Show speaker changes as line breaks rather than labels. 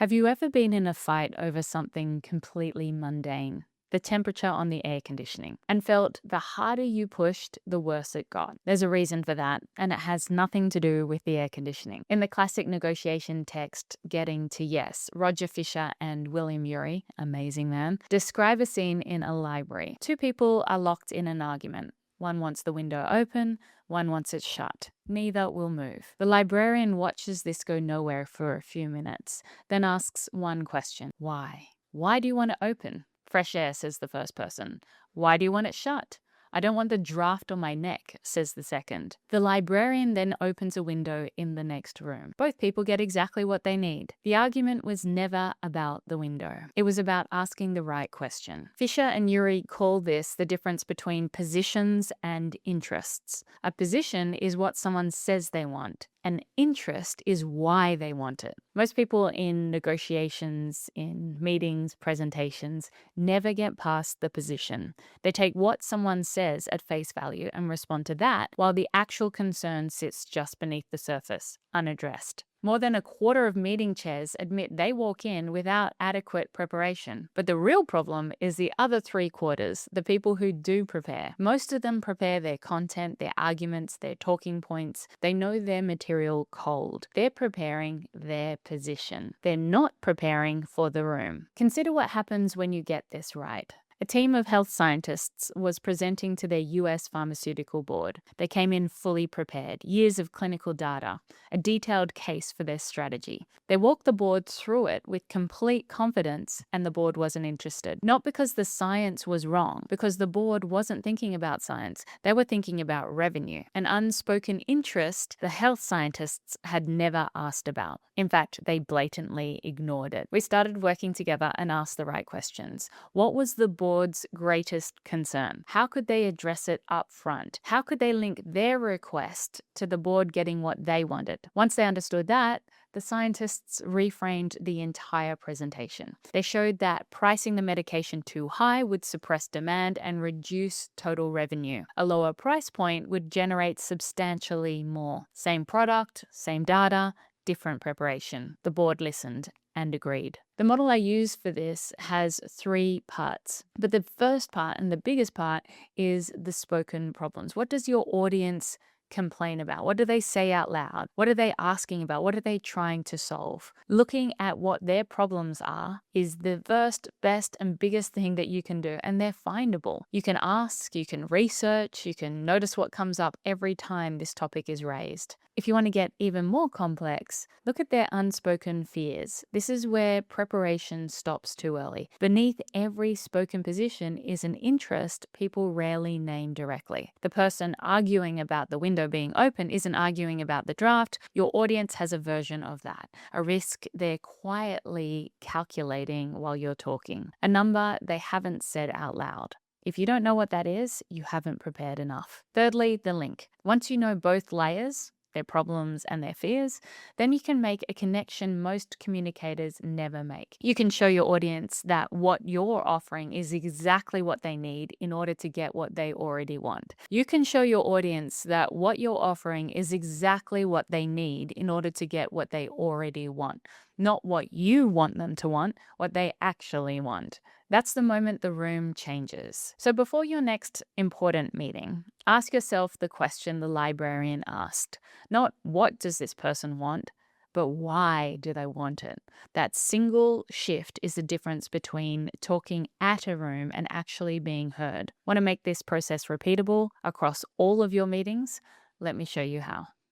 Have you ever been in a fight over something completely mundane, the temperature on the air conditioning, and felt the harder you pushed, the worse it got? There's a reason for that, and it has nothing to do with the air conditioning. In the classic negotiation text, Getting to Yes, Roger Fisher and William Ury, amazing man, describe a scene in a library. Two people are locked in an argument. One wants the window open, one wants it shut. Neither will move. The librarian watches this go nowhere for a few minutes, then asks one question. Why? Why do you want it open? Fresh air, says the first person. Why do you want it shut? I don't want the draft on my neck, says the second. The librarian then opens a window in the next room. Both people get exactly what they need. The argument was never about the window. It was about asking the right question. Fisher and Ury call this the difference between positions and interests. A position is what someone says they want. An interest is why they want it. Most people in negotiations, in meetings, presentations, never get past the position. They take what someone says at face value and respond to that, while the actual concern sits just beneath the surface, unaddressed. More than a quarter of meeting chairs admit they walk in without adequate preparation. But the real problem is the other 3/4, the people who do prepare. Most of them prepare their content, their arguments, their talking points. They know their material cold. They're preparing their position. They're not preparing for the room. Consider what happens when you get this right. A team of health scientists was presenting to their US pharmaceutical board. They came in fully prepared, years of clinical data, a detailed case for their strategy. They walked the board through it with complete confidence, and the board wasn't interested. Not because the science was wrong, because the board wasn't thinking about science. They were thinking about revenue, an unspoken interest the health scientists had never asked about. In fact, they blatantly ignored it. We started working together and asked the right questions. What was the board's greatest concern? How could they address it up front? How could they link their request to the board getting what they wanted? Once they understood that, the scientists reframed the entire presentation. They showed that pricing the medication too high would suppress demand and reduce total revenue. A lower price point would generate substantially more. Same product, same data, different preparation. The board listened and agreed. The model I use for this has 3 parts, but the first part and the biggest part is the spoken problems. What does your audience complain about? What do they say out loud? What are they asking about? What are they trying to solve? Looking at what their problems are is the first, best, and biggest thing that you can do, and they're findable. You can ask, you can research, you can notice what comes up every time this topic is raised. If you want to get even more complex, look at their unspoken fears. This is where preparation stops too early. Beneath every spoken position is an interest people rarely name directly. The person arguing about the window being open isn't arguing about the draft. Your audience has a version of that, a risk they're quietly calculating while you're talking, a number they haven't said out loud. If you don't know what that is, you haven't prepared enough. Thirdly, the link. Once you know both layers, their problems and their fears, then you can make a connection most communicators never make. You can show your audience that what you're offering is exactly what they need in order to get what they already want. You can show your audience that what you're offering is exactly what they need in order to get what they already want. Not what you want them to want, what they actually want. That's the moment the room changes. So before your next important meeting, ask yourself the question the librarian asked. Not what does this person want, but why do they want it? That single shift is the difference between talking at a room and actually being heard. Want to make this process repeatable across all of your meetings? Let me show you how.